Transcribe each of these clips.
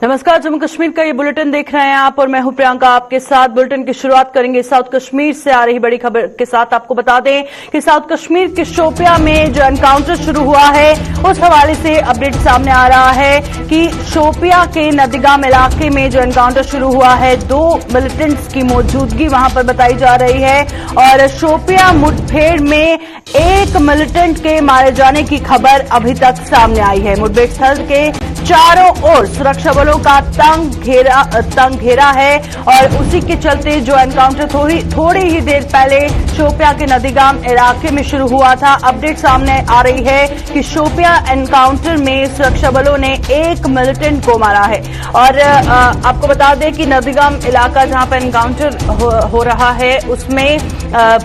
नमस्कार, जम्मू कश्मीर का ये बुलेटिन देख रहे हैं आप और मैं हूं प्रियंका आपके साथ। बुलेटिन की शुरुआत करेंगे साउथ कश्मीर से आ रही बड़ी खबर के साथ। आपको बता दें कि साउथ कश्मीर के शोपियां में जो एनकाउंटर शुरू हुआ है उस हवाले से अपडेट सामने आ रहा है कि शोपियां के नदीगाम इलाके में जो एनकाउंटर शुरू हुआ है, 2 मिलिटेंट्स की मौजूदगी वहां पर बताई जा रही है और शोपियां मुठभेड़ में 1 मिलिटेंट के मारे जाने की खबर अभी तक सामने आई है। मुठभेड़ स्थल के चारों ओर सुरक्षा बलों का तंग घेरा है और उसी के चलते जो एनकाउंटर थोड़ी ही देर पहले शोपियां के नदीगाम इलाके में शुरू हुआ था। अपडेट सामने आ रही है कि शोपियां एनकाउंटर में सुरक्षा बलों ने 1 मिलिटेंट को मारा है और आपको बता दें कि नदीगाम इलाका जहां पर एनकाउंटर हो रहा है उसमें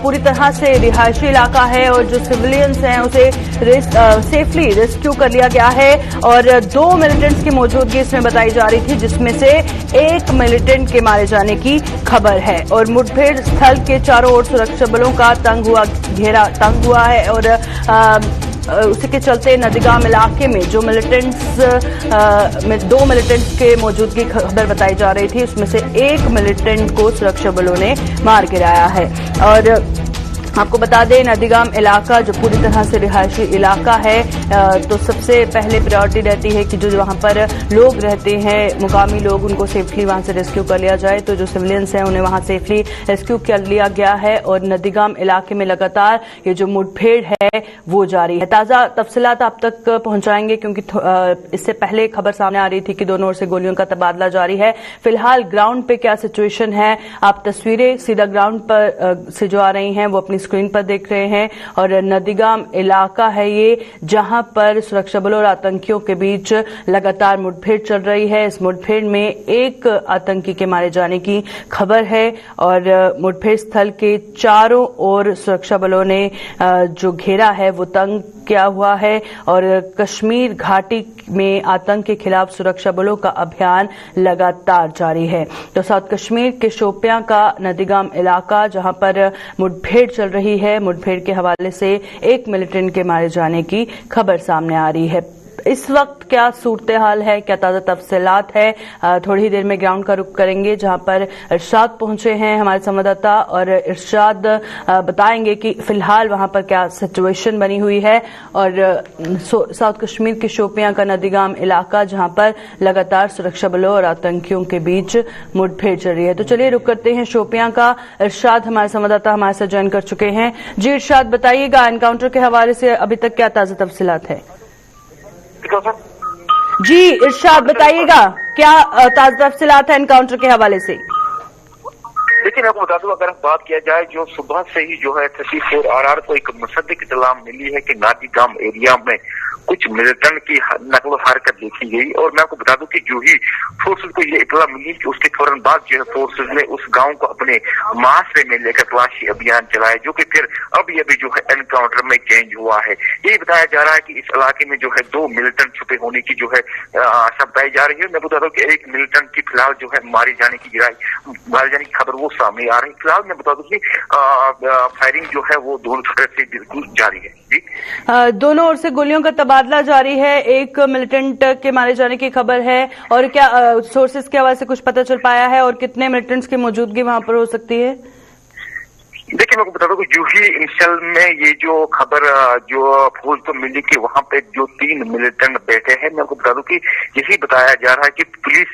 पूरी तरह से रिहायशी इलाका है और जो सिविलियंस हैं उसे सेफली रेस्क्यू कर लिया गया है और 2 मिलिटेंट्स की मौजूदगी इसमें बताई जा रही थी, जिसमें से 1 मिलिटेंट के मारे जाने की खबर है और मुठभेड़ स्थल के चारों ओर सुरक्षा बलों का घेरा तंग हुआ है और उसी के चलते नदीगाम इलाके में जो मिलिटेंट्स में 2 मिलिटेंट्स के मौजूदगी खबर बताई जा रही थी, उसमें से 1 मिलिटेंट को सुरक्षा बलों ने मार गिराया है। और आपको बता दें नदीगाम इलाका जो पूरी तरह से रिहायशी इलाका है, तो सबसे पहले प्रायोरिटी रहती है कि जो वहां पर लोग रहते हैं, मुकामी लोग, उनको सेफली वहां से रेस्क्यू कर लिया जाए। तो जो सिविलियंस हैं उन्हें वहां सेफली रेस्क्यू कर लिया गया है और नदीगाम इलाके में लगातार ये जो मुठभेड़ है वो जारी है। ताजा तफसीलात आप तक पहुंचाएंगे क्योंकि इससे पहले खबर सामने आ रही थी कि दोनों ओर से गोलियों का तबादला जारी है। फिलहाल ग्राउंड पे क्या सिचुएशन है, आप तस्वीरें सीधा ग्राउंड पर से जो आ रही हैं वो अपनी स्क्रीन पर देख रहे हैं और नदीगाम इलाका है ये जहां पर सुरक्षा बलों और आतंकियों के बीच लगातार मुठभेड़ चल रही है। इस मुठभेड़ में 1 आतंकी के मारे जाने की खबर है और मुठभेड़ स्थल के चारों ओर सुरक्षा बलों ने जो घेरा है वो तंग किया हुआ है और कश्मीर घाटी में आतंक के खिलाफ सुरक्षा बलों का अभियान लगातार जारी है। तो साउथ कश्मीर के शोपियां का नदीगाम इलाका जहां पर मुठभेड़ चल रही है, मुठभेड़ के हवाले से 1 मिलिटेंट के मारे जाने की खबर सामने आ रही है। इस वक्त क्या सूरत हाल है, क्या ताजा तफसीलात है, थोड़ी ही देर में ग्राउंड का रुख करेंगे जहां पर इरशाद पहुंचे हैं हमारे संवाददाता और इरशाद बताएंगे कि फिलहाल वहां पर क्या सिचुएशन बनी हुई है और साउथ कश्मीर के शोपियां का नदीगाम इलाका जहां पर लगातार सुरक्षा बलों और आतंकियों के बीच मुठभेड़ चल रही है। तो चलिए रुख करते हैं शोपियां का। इरशाद हमारे संवाददाता हमारे साथ ज्वाइन कर चुके हैं। जी इरशाद, बताइएगा एनकाउंटर के हवाले से अभी तक क्या ताजा तफसीलात है? जी इरशाद, बताइएगा क्या ताजा तफसीलात है एनकाउंटर के हवाले से? देखिए, मैं आपको बता दूं, अगर बात किया जाए जो सुबह से ही जो है 34 RR को एक मुसद्दिक इत्तला मिली है कि नादीगाम एरिया में कुछ मिलिटेंट की नकल हरकत देखी गई और मैं आपको बता दूं कि जो ही फोर्सेज को ये इत्तला मिली कि उसके फौरन बाद जो है फोर्सेज ने उस गांव को अपने मुआसरे में लेकर तलाशी अभियान चलाया, जो कि फिर अभी जो है एनकाउंटर में चेंज हुआ है। ये बताया जा रहा है कि इस इलाके में जो है 2 मिलिटेंट छुपे होने की जो है आशा बताई जा रही है। मैं बता दूं कि 1 मिलिटेंट की फिलहाल जो है मारे जाने की खबर वो सामने आ रही है। फिलहाल मैं बता दूं कि फायरिंग जो है वो दोनों तरफ से बिल्कुल जारी है। जी, दोनों ओर से गोलियों का तबादला जारी है, 1 मिलिटेंट के मारे जाने की खबर है और क्या सोर्सेज के हवाले से कुछ पता चल पाया है और कितने मिलिटेंट्स की मौजूदगी वहां पर हो सकती है? देखिए, मैं आपको बता दूं कि जो ही इंशल में ये जो खबर जो फौज को मिली कि वहां पे जो 3 मिलिटेंट बैठे हैं, मैं आपको बता दूं कि यही बताया जा रहा है कि पुलिस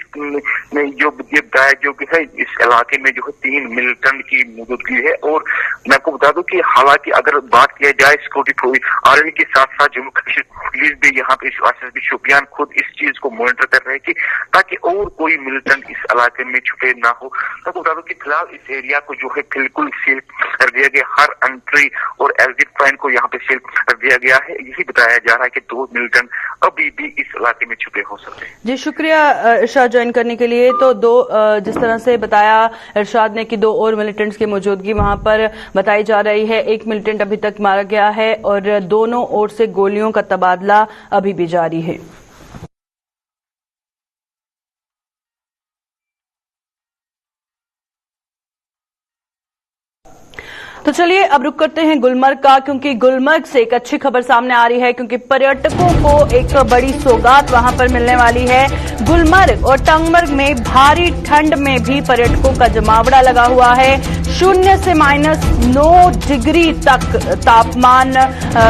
ने जो ये बताया जो कि है इस इलाके में जो है 3 मिलिटेंट की मौजूदगी है। और मैं आपको बता दूं कि हालांकि अगर बात किया जाए सिक्योरिटी आर्मी के साथ साथ जम्मू कश्मीर पुलिस भी यहाँ पे एसएसबी शोपियान खुद इस चीज को मॉनिटर कर रहे हैं कि ताकि और कोई मिलिटेंट इस इलाके में छुपे ना हो। मैं आपको बता दूं कि फिलहाल इस एरिया को जो है बिल्कुल सील कर दिया गया, हर एंट्री और एग्जिट पॉइंट को यहाँ पे सील कर दिया गया है। यही बताया जा रहा है कि 2 मिलिटेंट अभी भी इस इलाके में छुपे हो सकते हैं। जी शुक्रिया इरशाद ज्वाइन करने के लिए। तो जिस तरह से बताया इरशाद ने कि 2 और मिलिटेंट्स की मौजूदगी वहां पर बताई जा रही है। 1 मिलिटेंट अभी तक मारा गया है और दोनों ओर से गोलियों का तबादला अभी भी जारी है। तो चलिए अब रुक करते हैं गुलमर्ग का, क्योंकि गुलमर्ग से एक अच्छी खबर सामने आ रही है, क्योंकि पर्यटकों को एक बड़ी सौगात वहां पर मिलने वाली है। गुलमर्ग और टंगमर्ग में भारी ठंड में भी पर्यटकों का जमावड़ा लगा हुआ है। 0 से -9 डिग्री तक तापमान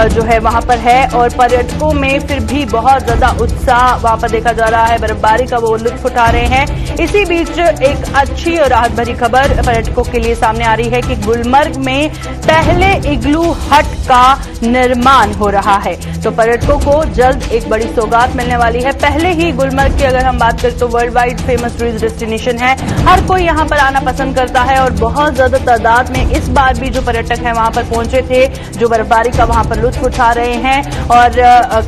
जो है वहां पर है, और पर्यटकों में फिर भी बहुत ज्यादा उत्साह वहां पर देखा जा रहा है। बर्फबारी का वो लुत्फ उठा रहे हैं। इसी बीच एक अच्छी और राहत भरी खबर पर्यटकों के लिए सामने आ रही है कि गुलमर्ग में पहले इग्लू हट का निर्माण हो रहा है। तो पर्यटकों को जल्द एक बड़ी सौगात मिलने वाली है। पहले ही गुलमर्ग की अगर हम बात करें तो world wide famous tourist destination है। हर कोई यहां पर आना पसंद करता है, और बहुत ज्यादा तादाद में इस बार भी जो पर्यटक हैं वहां पर पहुंचे थे, जो बर्फबारी का वहां पर लुत्फ उठा रहे हैं, और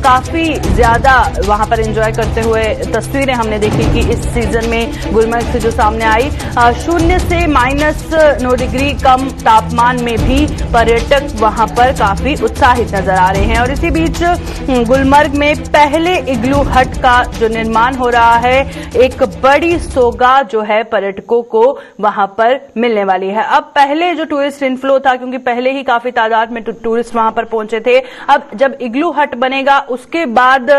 काफी ज्यादा वहां पर एंजॉय करते हुए तस्वीरें हमने देखी कि इस सीजन में गुलमर्ग से जो सामने आई। 0 से -9 डिग्री कम तापमान में भी पर्यटक वहां पर काफी उत्साहित नजर आ रहे हैं। और इसी बीच गुलमर्ग में पहले इग्लू हट का जो निर्माण हो रहा है, एक बड़ी सौगात जो है पर्यटकों को वहां पर मिलने वाली है। अब पहले जो टूरिस्ट इनफ्लो था, क्योंकि पहले ही काफी तादाद में टूरिस्ट वहां पर पहुंचे थे, अब जब इग्लू हट बनेगा उसके बाद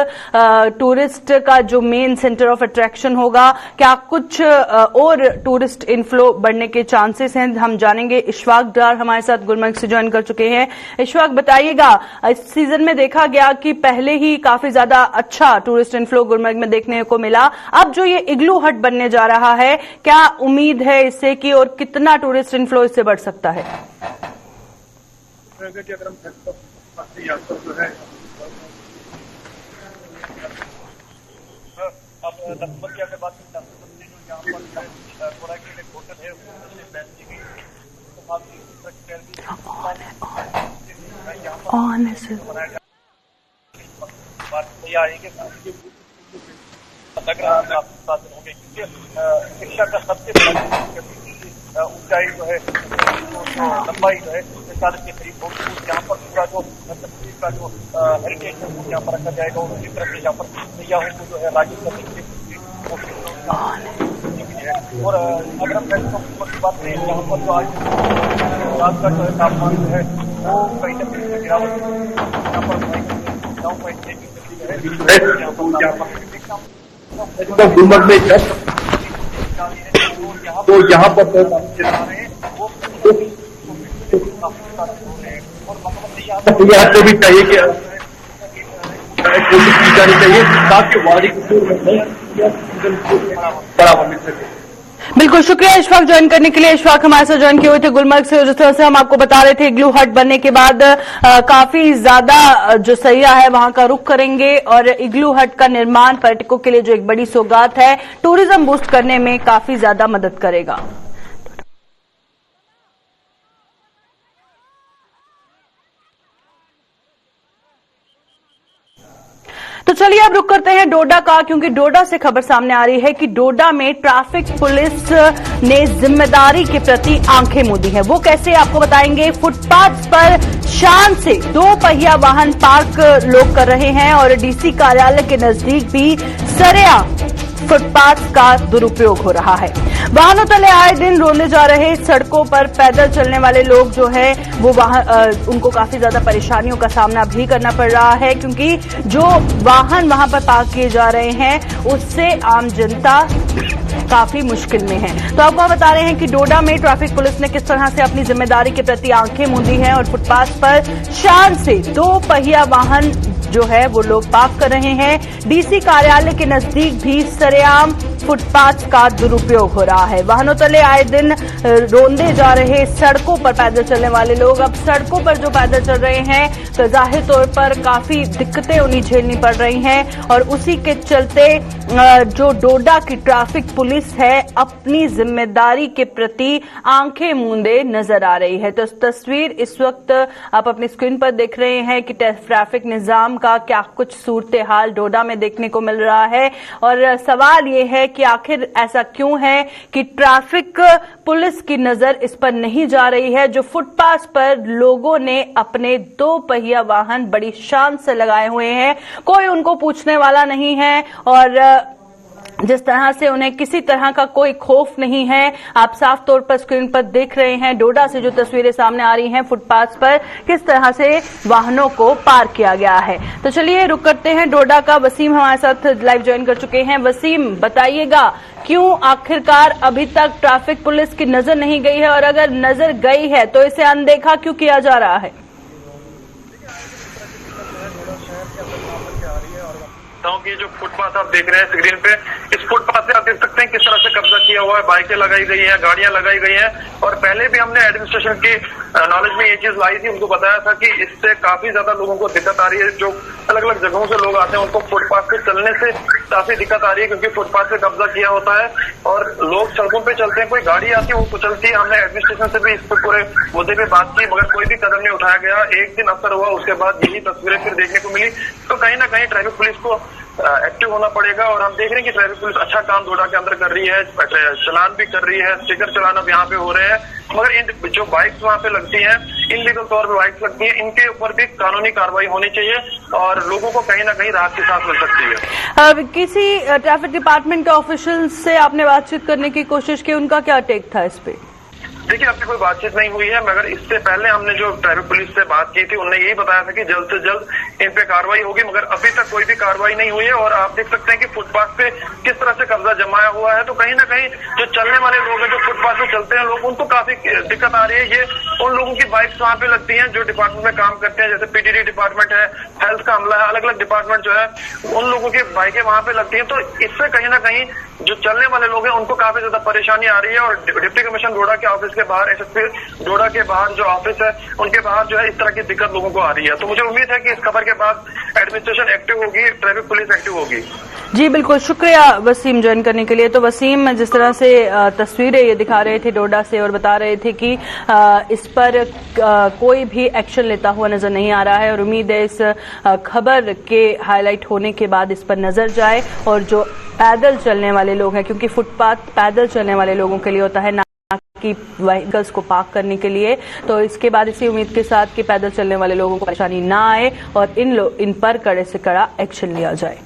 टूरिस्ट का जो मेन सेंटर ऑफ अट्रैक्शन होगा, क्या कुछ और टूरिस्ट इनफ्लो बढ़ने के चांसेस हैं, हम जानेंगे। इशफाक डार हमारे साथ गुलमर्ग से ज्वाइन कर चुके हैं। इशफाक, बताइएगा, इस सीजन में देखा गया कि पहले ही काफी ज्यादा अच्छा टूरिस्ट इनफ्लो गुलमर्ग में देखने को मिला। अब जो ये इग्लू हट बनने जा रहा है, क्या उम्मीद है इससे कि और कितना टूरिस्ट इनफ्लो इससे बढ़ सकता है? अगर हम यात्रा जो है अब नवंबर की अगर बात करें तो यहाँ पर थोड़ा के लिए होटल है, उससे बैन की गई तो आप बात नहीं आएगी। लग रहा है साधन होंगे, क्योंकि शिक्षा का सबसे बड़ा ऊंचाई जो है, लंबाई जो है 40 के करीब होगी। यहाँ पर पूरा जो तस्वीर का जो हेरिटेज है वो यहाँ पर रखा जाएगा, और उसी तरह से यहाँ पर सैयाहों को जो है राजी करने के लिए और अगर हम की बात करें, यहाँ पर जो आज रात का जो है तापमान जो है वो कहीं ना कहीं गिरावट यहाँ पर 9.6 गुलमर्ग में तो यहाँ पर आपको भी चाहिए कि कोशिश की जानी चाहिए ताकि वादी को बढ़ावा मिल सके। बिल्कुल, शुक्रिया इशफाक ज्वाइन करने के लिए। इशफाक हमारे साथ ज्वाइन किए हुए थे गुलमर्ग से। जिस तरह से हम आपको बता रहे थे, इग्लू हट बनने के बाद काफी ज्यादा जो सैयाह है वहां का रुख करेंगे, और इग्लू हट का निर्माण पर्यटकों के लिए जो एक बड़ी सौगात है, टूरिज्म बूस्ट करने में काफी ज्यादा मदद करेगा। तो चलिए अब रुक करते हैं डोडा का, क्योंकि डोडा से खबर सामने आ रही है कि डोडा में ट्रैफिक पुलिस ने जिम्मेदारी के प्रति आंखें मूंदी है। वो कैसे, आपको बताएंगे। फुटपाथ पर शान से 2 पहिया वाहन पार्क लोग कर रहे हैं, और डीसी कार्यालय के नजदीक भी सरेआम फुटपाथ का दुरुपयोग हो रहा है। वाहनों तले आए दिन रोने जा रहे सड़कों पर पैदल चलने वाले लोग जो है वो उनको काफी ज्यादा परेशानियों का सामना भी करना पड़ रहा है, क्योंकि जो वाहन वहां पर पार्क किए जा रहे हैं उससे आम जनता काफी मुश्किल में है। तो आपको बता रहे हैं कि डोडा में ट्रैफिक पुलिस ने किस तरह से अपनी जिम्मेदारी के प्रति आंखें मूंदी हैं, और फुटपाथ पर शान से 2 पहिया वाहन जो है वो लोग पार्क कर रहे हैं। डीसी कार्यालय के नजदीक भी सरेआम फुटपाथ का दुरुपयोग हो रहा है। वाहनों तले आए दिन रोंदे जा रहे सड़कों पर पैदल चलने वाले लोग अब सड़कों पर जो पैदल चल रहे हैं, तो जाहिर तौर पर काफी दिक्कतें उन्हें झेलनी पड़ रही हैं, और उसी के चलते जो डोडा की ट्रैफिक पुलिस है अपनी जिम्मेदारी के प्रति आंखें मूंदे नजर आ रही है। तो तस्वीर इस वक्त आप अपनी स्क्रीन पर देख रहे हैं कि ट्रैफिक निजाम का क्या कुछ सूरत हाल डोडा में देखने को मिल रहा है, और सवाल ये है कि आखिर ऐसा क्यों है कि ट्रैफिक पुलिस की नजर इस पर नहीं जा रही है। जो फुटपाथ पर लोगों ने अपने 2 पहिया वाहन बड़ी शान से लगाए हुए हैं, कोई उनको पूछने वाला नहीं है, और जिस तरह से उन्हें किसी तरह का कोई खौफ नहीं है। आप साफ तौर पर स्क्रीन पर देख रहे हैं डोडा से जो तस्वीरें सामने आ रही हैं, फुटपाथ पर किस तरह से वाहनों को पार किया गया है। तो चलिए रुक करते हैं डोडा का। वसीम हमारे साथ लाइव ज्वाइन कर चुके हैं। वसीम, बताइएगा क्यों आखिरकार अभी तक ट्रैफिक पुलिस की नजर नहीं गई है, और अगर नजर गई है तो इसे अनदेखा क्यों किया जा रहा है? की जो फुटपाथ आप देख रहे हैं स्क्रीन पे, इस फुटपाथ से आप देख सकते हैं किस तरह से कब्जा किया हुआ है। बाइकें लगाई गई हैं, गाड़ियां लगाई गई हैं, और पहले भी हमने एडमिनिस्ट्रेशन की नॉलेज में ये चीज लाई थी, उनको बताया था कि इससे काफी ज्यादा लोगों को दिक्कत आ रही है। जो अलग अलग जगहों से लोग आते हैं उनको फुटपाथ पे चलने से काफी दिक्कत आ रही है, क्योंकि फुटपाथ पे कब्जा किया होता है और लोग सड़कों पे चलते हैं। कोई गाड़ी आती है वो चलती है। हमने एडमिनिस्ट्रेशन से भी इस पूरे मुद्दे पे बात की, मगर कोई भी कदम नहीं उठाया गया। एक दिन असर हुआ, उसके बाद यही तस्वीरें फिर देखने को मिली। तो कहीं ना कहीं ट्रैफिक पुलिस को एक्टिव होना पड़ेगा, और हम देख रहे हैं कि ट्रैफिक पुलिस अच्छा काम डोडा के अंदर कर रही है, चलान भी कर रही है, स्टिकर चलान अब यहाँ पे हो रहे हैं। मगर इन जो बाइक्स वहाँ पे लगती हैं, इनलीगल तौर पे बाइक्स लगती हैं, इनके ऊपर भी कानूनी कार्रवाई होनी चाहिए और लोगों को कहीं ना कहीं राहत की सांस मिल सकती है। किसी ट्रैफिक डिपार्टमेंट के ऑफिशियल से आपने बातचीत करने की कोशिश की, उनका क्या टेक था इस पे? देखिए, अभी कोई बातचीत नहीं हुई है, मगर इससे पहले हमने जो ट्रैफिक पुलिस से बात की थी, उन्होंने यही बताया था कि जल्द से जल्द इन पे कार्रवाई होगी, मगर अभी तक कोई भी कार्रवाई नहीं हुई है। और आप देख सकते हैं कि फुटपाथ पे किस तरह से कब्जा जमाया हुआ है। तो कहीं ना कहीं जो चलने वाले लोग हैं, जो फुटपाथ पे चलते हैं लोग, उनको काफी दिक्कत आ रही है। ये उन लोगों की बाइक्स वहां पे लगती हैं जो डिपार्टमेंट में काम करते हैं, जैसे पीटीडी डिपार्टमेंट है, हेल्थ का अमला है, अलग अलग डिपार्टमेंट जो है, उन लोगों की बाइकें वहां पे लगती हैं। तो इससे कहीं ना कहीं जो चलने वाले लोग हैं उनको काफी ज्यादा परेशानी आ रही है। और डिप्टी कमिश्नर डोडा के ऑफिस के बाहर, एसएसपी डोडा के बाहर जो ऑफिस है, उनके बाहर जो है इस तरह की दिक्कत लोगों को आ रही है। तो मुझे उम्मीद है कि इस खबर के बाद एडमिनिस्ट्रेशन एक्टिव होगी, ट्रैफिक पुलिस एक्टिव होगी। जी बिल्कुल, शुक्रिया वसीम ज्वाइन करने के लिए। तो वसीम, जिस तरह से तस्वीरें ये दिखा रहे थे डोडा से और बता रहे थे कि इस पर कोई भी एक्शन लेता हुआ नजर नहीं आ रहा है, और उम्मीद है इस खबर के हाईलाइट होने के बाद इस पर नजर जाए, और जो पैदल चलने वाले लोग हैं, क्योंकि फुटपाथ पैदल चलने वाले लोगों के लिए होता है ना कि व्हीकल्स को पार्क करने के लिए, तो इसके बाद इसी उम्मीद के साथ कि पैदल चलने वाले लोगों को परेशानी ना आए और इन पर कड़े से कड़ा एक्शन लिया जाए।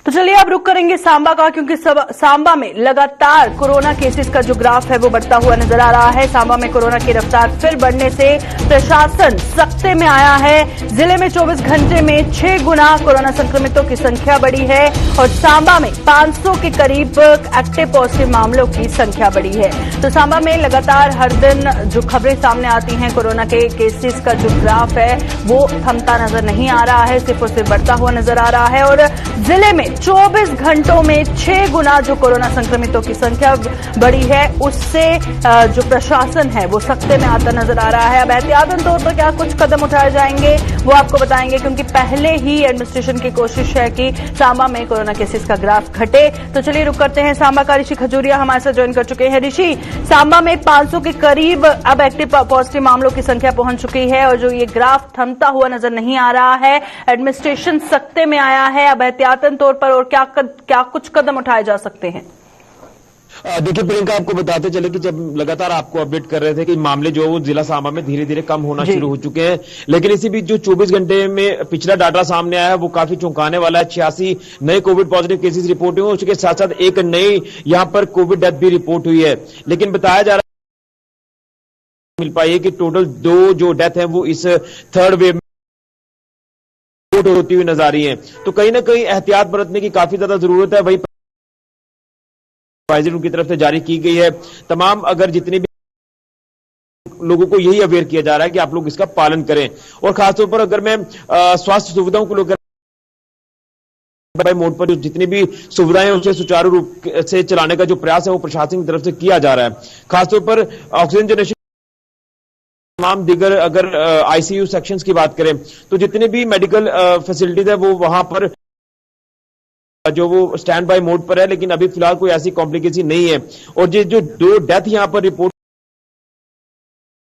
तो चलिए अब रुक करेंगे सांबा का, क्योंकि सांबा में लगातार कोरोना केसेस का जो ग्राफ है वो बढ़ता हुआ नजर आ रहा है। सांबा में कोरोना की रफ्तार फिर बढ़ने से प्रशासन सख्ते में आया है। जिले में 24 घंटे में 6 गुना कोरोना संक्रमितों की संख्या बढ़ी है, और सांबा में 500 के करीब एक्टिव पॉजिटिव मामलों की संख्या बढ़ी है। तो सांबा में लगातार हर दिन जो खबरें सामने आती हैं, कोरोना के केसेस का जो ग्राफ है वो थमता नजर नहीं आ रहा है, सिर्फ और सिर्फ बढ़ता हुआ नजर आ रहा है। और जिले में 24 घंटों में 6 गुना जो कोरोना संक्रमितों की संख्या बढ़ी है, उससे जो प्रशासन है वो सख्ते में आता नजर आ रहा है। अब एहतियातन तौर पर क्या कुछ कदम उठाए जाएंगे वो आपको बताएंगे, क्योंकि पहले ही एडमिनिस्ट्रेशन की कोशिश है कि सांबा में कोरोना केसेस का ग्राफ घटे। तो चलिए रुक करते हैं सांबा का। ऋषि खजूरिया हमारे साथ ज्वाइन कर चुके हैं। ऋषि, सांबा में 500 के करीब अब एक्टिव पॉजिटिव मामलों की संख्या पहुंच चुकी है, और जो ये ग्राफ थमता हुआ नजर नहीं आ रहा है, एडमिनिस्ट्रेशन सख्ते में आया है। अब एहतियातन तौर पर और क्या कुछ कदम उठाए जा सकते हैं? देखिए प्रियंका, आपको बताते चले कि जब लगातार आपको अपडेट कर रहे थे कि मामले जो वो जिला सांबा में धीरे धीरे कम होना शुरू हो चुके हैं, लेकिन इसी बीच जो 24 घंटे में पिछला डाटा सामने आया है वो काफी चौंकाने वाला है। 86 नए कोविड पॉजिटिव केसेस रिपोर्ट हुए, उसके साथ साथ एक नई यहां पर कोविड डेथ भी रिपोर्ट हुई है। लेकिन बताया जा रहा है मिल पाई है कि टोटल 2 जो डेथ है वो इस थर्ड वेव होती हुई नजर आ रही है। तो कहीं ना कहीं एहतियात बरतने की काफी ज्यादा जरूरत है। वही एडवाइजरी उनकी तरफ से जारी की गई है। तमाम अगर जितने भी लोगों को यही अवेयर किया जा रहा है कि आप लोग इसका पालन करें, और खासतौर पर अगर मैं स्वास्थ्य सुविधाओं को लेकर मोड पर जो जितनी भी सुविधाएं उसे सुचारू रूप से चलाने का जो प्रयास है वो प्रशासन की तरफ से किया जा रहा है। खासतौर पर ऑक्सीजन जनरेशन, तमाम दीगर अगर आईसीयू सेक्शंस की बात करें तो जितने भी मेडिकल फैसिलिटीज है वो वहां पर जो वो स्टैंड बाय मोड पर है, लेकिन अभी फिलहाल कोई ऐसी कॉम्प्लिकेशन नहीं है। और जो 2 डेथ यहां पर रिपोर्ट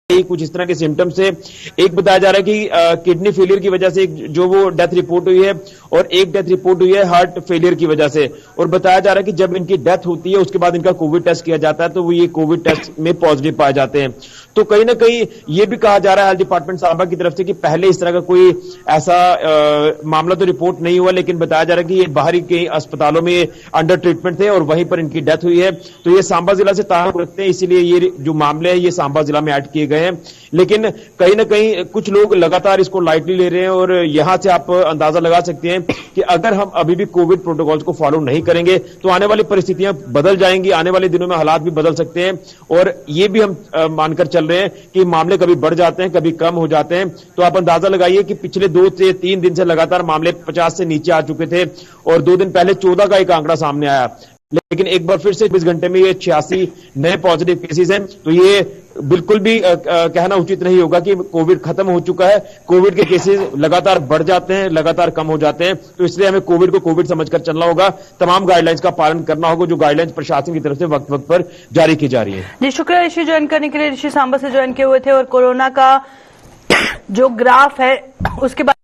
कुछ इस तरह के सिम्टम्स है। एक बताया जा रहा है कि किडनी फेलियर की वजह से जो वो डेथ रिपोर्ट हुई है और एक डेथ रिपोर्ट हुई है हार्ट फेलियर की वजह से। और बताया जा रहा है कि जब इनकी डेथ होती है उसके बाद इनका कोविड टेस्ट किया जाता है तो वो ये कोविड टेस्ट में पॉजिटिव पाए जाते हैं। तो कहीं ना कहीं ये भी कहा जा रहा है हेल्थ डिपार्टमेंट सांबा की तरफ से कि पहले इस तरह का कोई ऐसा मामला तो रिपोर्ट नहीं हुआ, लेकिन बताया जा रहा है कि ये बाहरी कई अस्पतालों में अंडर ट्रीटमेंट थे और वहीं पर इनकी डेथ हुई है। तो ये सांबा जिला से ताल्लुक रखते हैं, इसीलिए ये जो मामले हैं ये सांबा जिला में ऐड किए गए हैं। लेकिन कहीं ना कहीं कुछ लोग लगातार इसको लाइटली ले रहे हैं और यहां से आप अंदाजा लगा सकते हैं कि अगर हम अभी भी कोविड प्रोटोकॉल्स को फॉलो नहीं करेंगे तो आने वाली परिस्थितियां बदल जाएंगी, आने वाले दिनों में हालात भी बदल सकते हैं। और ये भी हम मानकर चल रहे हैं कि मामले कभी बढ़ जाते हैं, कभी कम हो जाते हैं। तो आप अंदाजा लगाइए कि पिछले 2 से 3 दिन से लगातार मामले 50 से नीचे आ चुके थे और 2 दिन पहले 14 का एक आंकड़ा सामने आया, लेकिन एक बार फिर से 24 घंटे में ये 86 नए पॉजिटिव केसेस हैं। तो ये बिल्कुल भी कहना उचित नहीं होगा कि कोविड खत्म हो चुका है। कोविड के केसेस लगातार बढ़ जाते हैं, लगातार कम हो जाते हैं। तो इसलिए हमें कोविड को कोविड समझकर चलना होगा, तमाम गाइडलाइंस का पालन करना होगा जो गाइडलाइंस प्रशासन की तरफ से वक्त वक्त पर जारी की जा रही है। जी शुक्रिया ऋषि, ज्वाइन करने के लिए। ऋषि सांबा से ज्वाइन किए हुए थे और कोरोना का जो ग्राफ है उसके बाद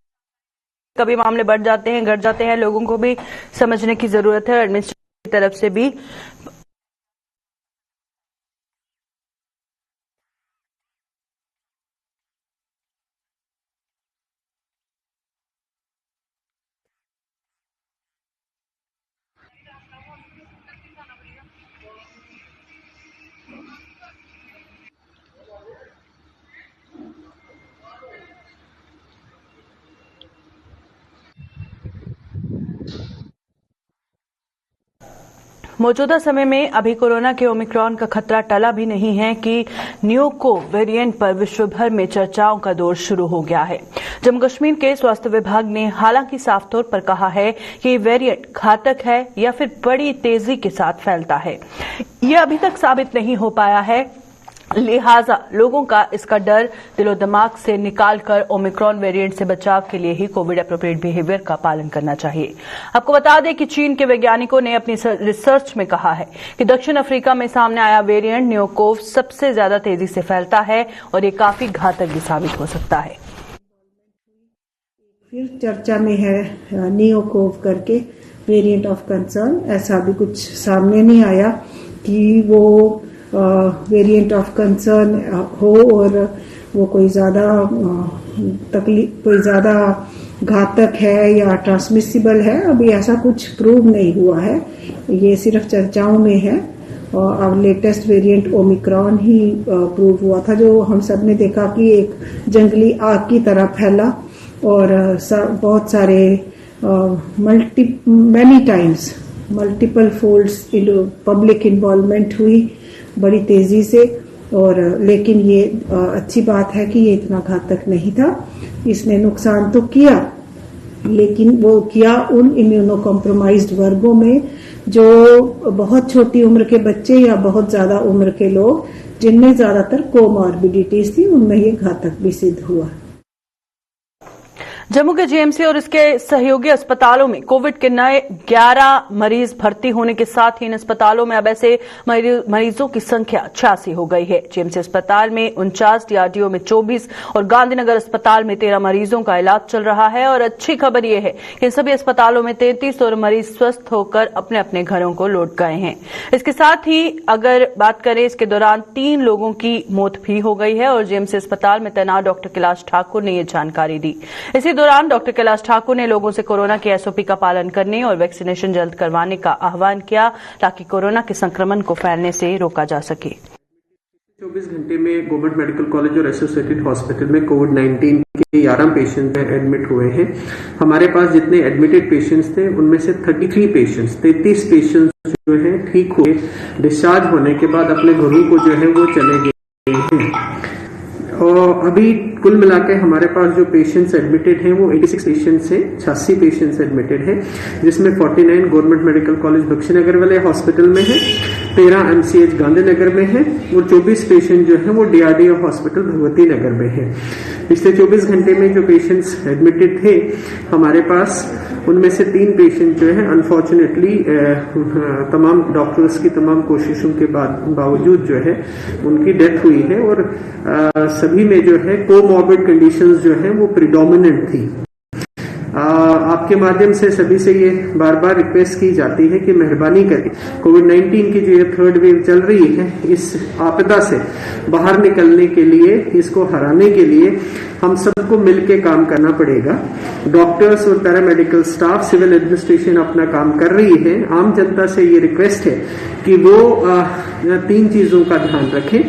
कभी मामले बढ़ जाते हैं, घट जाते हैं, लोगों को भी समझने की जरूरत है, एडमिनिस्ट्रेशन की तरफ से भी। मौजूदा समय में अभी कोरोना के ओमिक्रॉन का खतरा टला भी नहीं है कि न्यूको वेरिएंट पर विश्व भर में चर्चाओं का दौर शुरू हो गया है। जम्मू कश्मीर के स्वास्थ्य विभाग ने हालांकि साफ तौर पर कहा है कि ये वेरिएंट घातक है या फिर बड़ी तेजी के साथ फैलता है, यह अभी तक साबित नहीं हो पाया है। लिहाजा लोगों का इसका डर दिलो दिमाग से निकालकर ओमिक्रॉन वेरिएंट से बचाव के लिए ही कोविड एप्रोप्रिएट बिहेवियर का पालन करना चाहिए। आपको बता दें कि चीन के वैज्ञानिकों ने अपनी रिसर्च में कहा है कि दक्षिण अफ्रीका में सामने आया वेरिएंट न्यूकोव सबसे ज्यादा तेजी से फैलता है और ये काफी घातक भी साबित हो सकता है। फिर चर्चा में है न्यूकोव करके वेरिएंट ऑफ कंसर्न। ऐसा भी कुछ सामने नहीं आया कि वो वेरिएंट ऑफ कंसर्न हो और वो कोई ज्यादा घातक है या ट्रांसमिसिबल है। अभी ऐसा कुछ प्रूव नहीं हुआ है, ये सिर्फ चर्चाओं में है। और अब लेटेस्ट वेरिएंट ओमिक्रॉन ही प्रूव हुआ था, जो हम सब ने देखा कि एक जंगली आग की तरह फैला और बहुत सारे many times multiple folds public involvement हुई बड़ी तेजी से। और लेकिन ये अच्छी बात है कि ये इतना घातक नहीं था। इसने नुकसान तो किया, लेकिन वो किया उन इम्यूनो कॉम्प्रोमाइज्ड वर्गों में जो बहुत छोटी उम्र के बच्चे या बहुत ज्यादा उम्र के लोग, जिनमें ज्यादातर कोमॉर्बिडिटीज थी, उनमें ये घातक भी सिद्ध हुआ। जम्मू के जीएमसी और इसके सहयोगी अस्पतालों में कोविड के नए 11 मरीज भर्ती होने के साथ ही इन अस्पतालों में अब ऐसे मरीजों की संख्या 86 हो गई है। जीएमसी अस्पताल में 49, डीआरडीओ में 24 और गांधीनगर अस्पताल में 13 मरीजों का इलाज चल रहा है। और अच्छी खबर यह है कि इन सभी अस्पतालों में 33 और मरीज स्वस्थ होकर अपने अपने घरों को लौट गए हैं। इसके साथ ही अगर बात करें, इसके दौरान 3 लोगों की मौत भी हो गई है और जीएमसी अस्पताल में तैनात डॉक्टर कैलाश ठाकुर ने यह जानकारी दी। इसी दौरान डॉक्टर कैलाश ठाकुर ने लोगों से कोरोना के एसओपी का पालन करने और वैक्सीनेशन जल्द करवाने का आह्वान किया ताकि कोरोना के संक्रमण को फैलने से रोका जा सके। 24 घंटे में गवर्नमेंट मेडिकल कॉलेज और एसोसिएटेड हॉस्पिटल में कोविड-19 के 11 पेशेंट एडमिट हुए हैं। हमारे पास जितने एडमिटेड पेशेंट्स थे उनमें से 33 पेशेंट्स जो है ठीक हुए, डिस्चार्ज होने के बाद अपने घरों को जो है वो चले गए हैं। और अभी कुल मिलाकर हमारे पास जो पेशेंट्स एडमिटेड हैं वो 86 पेशेंट्स हैं, 86 पेशेंट्स एडमिटेड हैं, जिसमें 49 गवर्नमेंट मेडिकल कॉलेज बख्शीनगर वाले हॉस्पिटल में है, 13 एमसीएच गांधीनगर में है और 24 पेशेंट जो है वो डीआरडीओ हॉस्पिटल भगवती नगर में है। पिछले 24 घंटे में जो पेशेंट्स एडमिटेड थे हमारे पास, उनमें से 3 पेशेंट जो है अनफॉर्चुनेटली तमाम डॉक्टर्स की तमाम कोशिशों के बावजूद जो है उनकी डेथ हुई है, और सभी में जो है कोमॉर्बिड कंडीशंस जो है वो प्रिडोमिनेंट थी। आपके माध्यम से सभी से ये बार बार रिक्वेस्ट की जाती है कि मेहरबानी करके कोविड-19 की जो ये 3rd वेव चल रही है, इस आपदा से बाहर निकलने के लिए, इसको हराने के लिए हम सबको मिलकर काम करना पड़ेगा। डॉक्टर्स और पैरामेडिकल स्टाफ, सिविल एडमिनिस्ट्रेशन अपना काम कर रही है। आम जनता से ये रिक्वेस्ट है कि वो 3 चीजों का ध्यान रखें।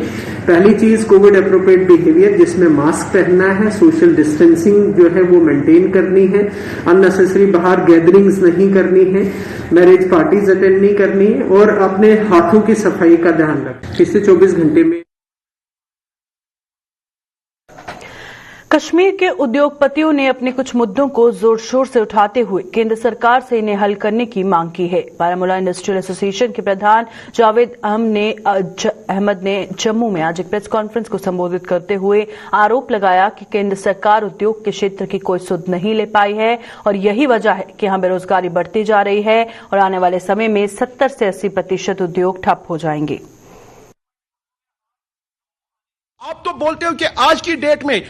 पहली चीज कोविड एप्रोप्रिएट बिहेवियर, जिसमें मास्क पहनना है, सोशल डिस्टेंसिंग जो है वो मेंटेन करनी है, अननेसेसरी बाहर गैदरिंग्स नहीं करनी है, मैरिज पार्टीज अटेंड नहीं करनी है, और अपने हाथों की सफाई का ध्यान रखें। पिछले 24 घंटे में कश्मीर के उद्योगपतियों ने अपने कुछ मुद्दों को जोर शोर से उठाते हुए केंद्र सरकार से इन्हें हल करने की मांग की है। बारामूला इंडस्ट्रियल एसोसिएशन के प्रधान जावेद अहमद ने जम्मू में आज एक प्रेस कॉन्फ्रेंस को संबोधित करते हुए आरोप लगाया कि केंद्र सरकार उद्योग के क्षेत्र की कोई सुध नहीं ले पाई है, और यही वजह है कि यहां बेरोजगारी बढ़ती जा रही है और आने वाले समय में 70 से 80% उद्योग ठप हो जाएंगे। आप तो बोलते हो कि आज की डेट में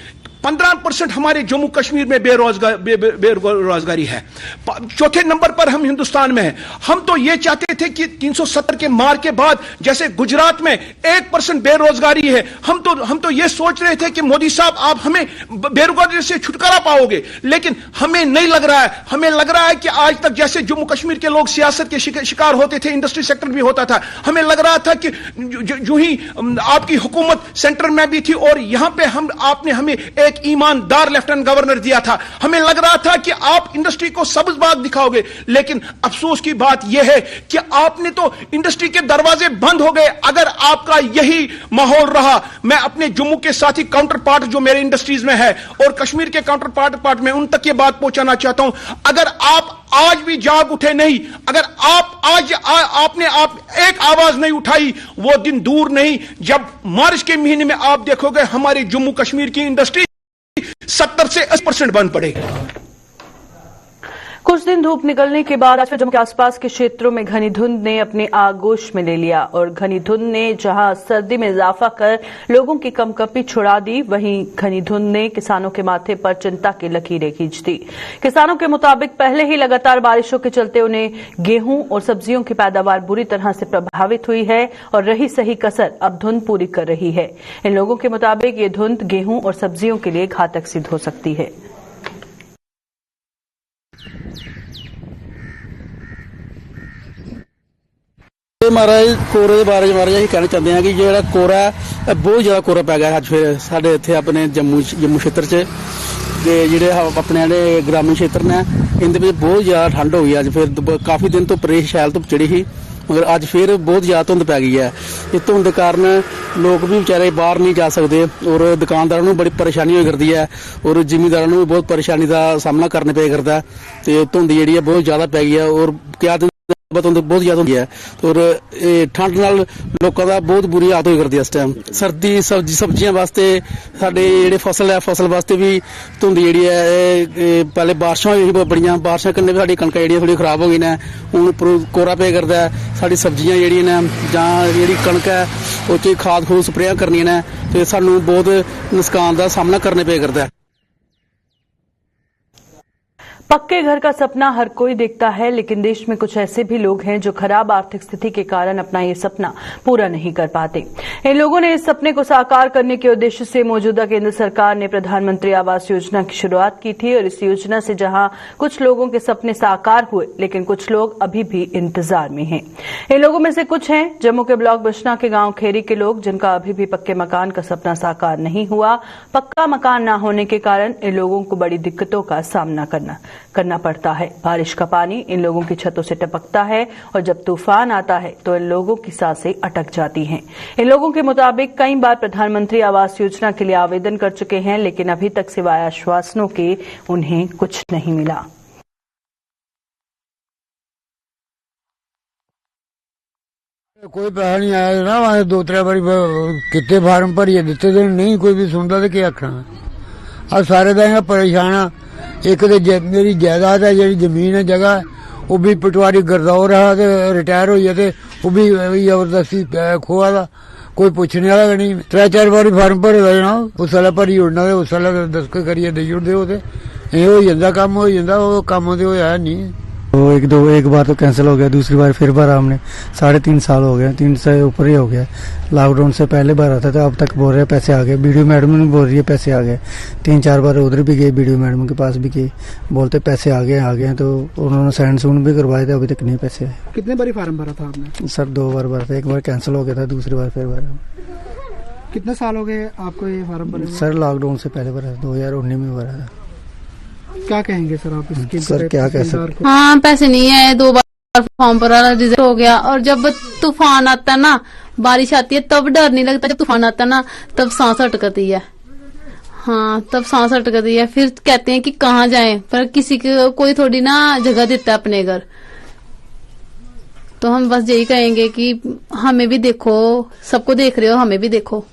15% हमारे जम्मू कश्मीर में बेरोजगारी है, 4थे नंबर पर हम हिंदुस्तान में हैं। हम तो ये चाहते थे कि 370 के मार के बाद जैसे गुजरात में 1% बेरोजगारी है, हम तो ये सोच रहे थे कि मोदी साहब आप हमें बेरोजगारी से छुटकारा पाओगे, लेकिन हमें नहीं लग रहा है। हमें लग रहा है कि आज तक जैसे जम्मू कश्मीर के लोग सियासत के शिकार होते थे, इंडस्ट्री सेक्टर भी होता था, हमें लग रहा था कि जो ही आपकी हुकूमत सेंटर में भी थी और यहां पे आपने हमें एक ईमानदार लेफ्टिनेंट गवर्नर दिया था, हमें लग रहा था कि आप इंडस्ट्री को सब्ज बाग दिखाओगे, लेकिन अफसोस की बात यह है कि आपने तो इंडस्ट्री के दरवाजे बंद हो गए। अगर आपका यही माहौल रहा, मैं अपने जम्मू के साथी काउंटर पार्ट जो मेरे इंडस्ट्रीज में है और कश्मीर के काउंटर पार्ट में उन तक ये बात पहुंचाना चाहता हूं, अगर आप आज भी जाग उठे नहीं, अगर आपने एक आवाज नहीं उठाई, वो दिन दूर नहीं जब मार्च के महीने में आप देखोगे हमारे जम्मू कश्मीर की इंडस्ट्री 70 से 80% बंद पड़ेगी। कुछ दिन धूप निकलने के बाद आज फिर जम्मू के आसपास के क्षेत्रों में घनी धुंध ने अपने आगोश में ले लिया, और घनी धुंध ने जहां सर्दी में इजाफा कर लोगों की कंपकपी छुड़ा दी, वहीं घनी धुंध ने किसानों के माथे पर चिंता की लकीरें खींच दी। किसानों के मुताबिक पहले ही लगातार बारिशों के चलते उन्हें गेहूं और सब्जियों की पैदावार बुरी तरह से प्रभावित हुई है, और रही सही कसर अब धुंध पूरी कर रही है। इन लोगों के मुताबिक ये धुंध गेहूं और सब्जियों के लिए घातक सिद्ध हो सकती है। महाराज कोरे के बारे महाराज अं कहना चाहते हैं कि जो कोरा बहुत ज्यादा कोरा पै गया अज फिर साढ़े इतने अपने जम्मू क्षेत्र च जोड़े अपने ग्रामीण क्षेत्र ने इनके बहुत ज्यादा ठंड हो गई। अज फिर काफी दिन तो परेश शैल धुप चढ़ी ही, मगर अज फिर बहुत ज्यादा धुंध पै गई है। इस धुंध के कारण लोग भी बेचारे बाहर नहीं जा सकते, और दुकानदारों को बड़ी परेशानी हो करती है, और जिमीदारों को भी बहुत परेशानी का सामना करना पे करता है। तो धुंध जी है बहुत ज्यादा पै गई है, और क्या बहुत ज्यादा होती है, और ठंड नाल लोगों का बहुत बुरी हालत हो करती है। इस टाइम सर्दी सब्जियां वास्ते साडे फसल है, फसल वास्ते भी धुंध जी है। पहले बारिशां हुई बड़ियां, बारिशां कन्नै भी साडी कणकां जी थोड़ी खराब हो गई ने, हुण कोरा पे करदा है। साडी सब्जियां जी ने जां जी कणक है उस खाद खूद स्प्रेयां करनियां ने, तो सानू बहुत नुकसान का सामना करने पे करदा है। पक्के घर का सपना हर कोई देखता है, लेकिन देश में कुछ ऐसे भी लोग हैं जो खराब आर्थिक स्थिति के कारण अपना ये सपना पूरा नहीं कर पाते। इन लोगों ने इस सपने को साकार करने के उद्देश्य से मौजूदा केंद्र सरकार ने प्रधानमंत्री आवास योजना की शुरुआत की थी, और इस योजना से जहां कुछ लोगों के सपने साकार हुए, लेकिन कुछ लोग अभी भी इंतजार में हैं। इन लोगों में से कुछ हैं जम्मू के ब्लॉक बशना के गांव खेरी के लोग, जिनका अभी भी पक्के मकान का सपना साकार नहीं हुआ। पक्का मकान न होने के कारण इन लोगों को बड़ी दिक्कतों का सामना करना पड़ता है। बारिश का पानी इन लोगों की छतों से टपकता है, और जब तूफान आता है तो इन लोगों की सांसें अटक जाती हैं। इन लोगों के मुताबिक कई बार प्रधानमंत्री आवास योजना के लिए आवेदन कर चुके हैं, लेकिन अभी तक सिवाय आश्वासनों के उन्हें कुछ नहीं मिला। कोई पैसा नहीं आया ना, वहां 2-3 बारी कितने फार्म भरिए दिते, नहीं कोई भी सुनता तो क्या आखना। ਆ ਸਾਰੇ ਦਾ ਪਰੇਸ਼ਾਨ ਆ। ਇੱਕ ਤੇ ਮੇਰੀ ਜਾਇਦਾਦ ਹੈ, ਜਿਹੜੀ ਜ਼ਮੀਨ ਹੈ, ਜਗ੍ਹਾ ਹੈ, ਉਹ ਵੀ ਪਟਵਾਰੀ ਗਰਦੌਰ ਆ ਤੇ ਰਿਟਾਇਰ ਹੋਈ ਹੈ ਤੇ ਉਹ ਵੀ ਜ਼ਬਰਦਸਤੀ ਖੋਆ ਦਾ कोई पूछने वाला नहीं। 3-4 बारी फार्म भरे दा जाना, उस वाले भरी उड़ना ते उस वाले दस्तखत करियै देई उड़दे हो ते एह् होई जंदा, कम्म होई जंदा। ओह् कम्म ते होया नहीं। वो एक बार तो कैंसिल हो गया, दूसरी बार फिर भरा हमने। 3.5 साल हो गए, 3 से ऊपर ही हो गया। लॉकडाउन से पहले भरा था तो अब तक बोल रहे पैसे आ गए। बीडीओ मैडम ने बोल रही है पैसे आ गए। 3-4 बार उधर भी गए, बीडीओ मैडम के पास भी गए, बोलते पैसे आ गए। तो उन्होंने साइन सून भी करवाए थे, अभी तक नहीं पैसे आए। कितने बारी फार्म भरा था आपने? सर 2 बार भरा था, एक बार कैंसिल हो गया था, दूसरी बार फिर भरा। कितने साल हो गए आपको ये फार्म भरे? सर लॉकडाउन से पहले भरा था, 2019 में भरा था। क्या कहेंगे सर आप इसके? सर क्या कह सकते? हाँ, पैसे नहीं आए, 2 बार फॉर्म भरा, रिजेक्ट हो गया। और जब तूफान आता है ना, बारिश आती है, तब डर नहीं लगता। जब तूफान आता है ना, तब सांस अटकती है। हाँ, तब सांस अटकती है। फिर कहते हैं कि कहाँ जाएं, पर किसी को कोई थोड़ी ना जगह देता है अपने घर। तो हम बस यही कहेंगे कि हमें भी देखो, सबको देख रहे हो, हमें भी देखो।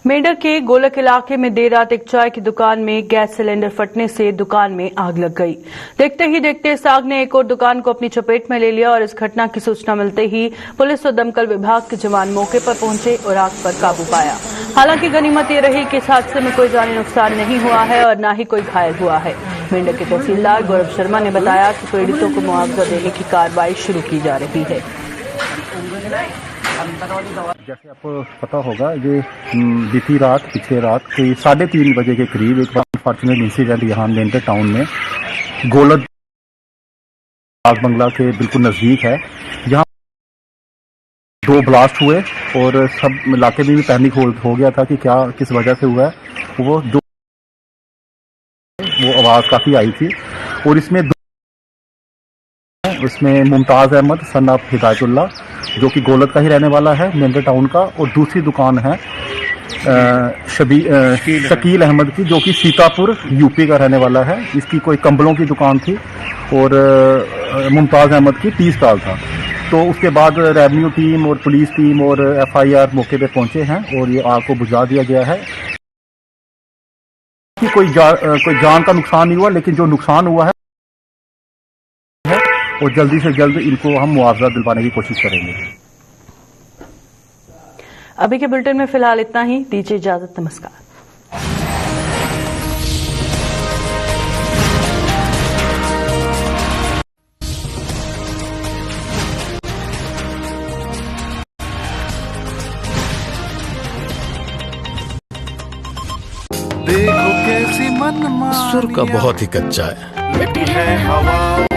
मेंढक के गोलक इलाके में देर रात एक चाय की दुकान में गैस सिलेंडर फटने से दुकान में आग लग गई। देखते ही देखते इस आग ने एक और दुकान को अपनी चपेट में ले लिया और इस घटना की सूचना मिलते ही पुलिस और दमकल विभाग के जवान मौके पर पहुंचे और आग पर काबू पाया। हालांकि गनीमत ये रही कि इस हादसे में कोई जानी नुकसान नहीं हुआ है और न ही कोई घायल हुआ है। मेंढक के तहसीलदार गौरव शर्मा ने बताया कि पीड़ितों को मुआवजा देने की कार्रवाई शुरू की जा रही है। जैसे आपको पता होगा, ये बीती रात, पिछले रात कोई 3:30 बजे के करीब एक अनफॉर्चुनेट इंसिडेंट यहाँ मेंढक टाउन में गोलक आग बंगला के बिल्कुल नजदीक है, जहाँ 2 ब्लास्ट हुए और सब इलाके में भी पैनिक हो गया था कि क्या किस वजह से हुआ है। वो आवाज काफी आई थी और इसमें मुमताज अहमद सन ऑफ हिदायतुल्लाह, जो कि गोलक का ही रहने वाला है, मेंढक टाउन का, और दूसरी दुकान है शकील अहमद की, जो कि सीतापुर यूपी का रहने वाला है। इसकी कोई कंबलों की दुकान थी और मुमताज अहमद की टी स्टॉल था। तो उसके बाद रेवेन्यू टीम और पुलिस टीम और FIR मौके पे पहुंचे हैं और ये आग को बुझा दिया गया है। कोई जान का नुकसान नहीं हुआ, लेकिन जो नुकसान हुआ है और जल्दी से जल्द इनको हम मुआवजा दिलवाने की कोशिश करेंगे। अभी के बुलेटिन में फिलहाल इतना ही। दीजिए इजाजत, नमस्कार। देखो कैसी मनमानी, सुर का बहुत ही कच्चा है, लगी है हवा।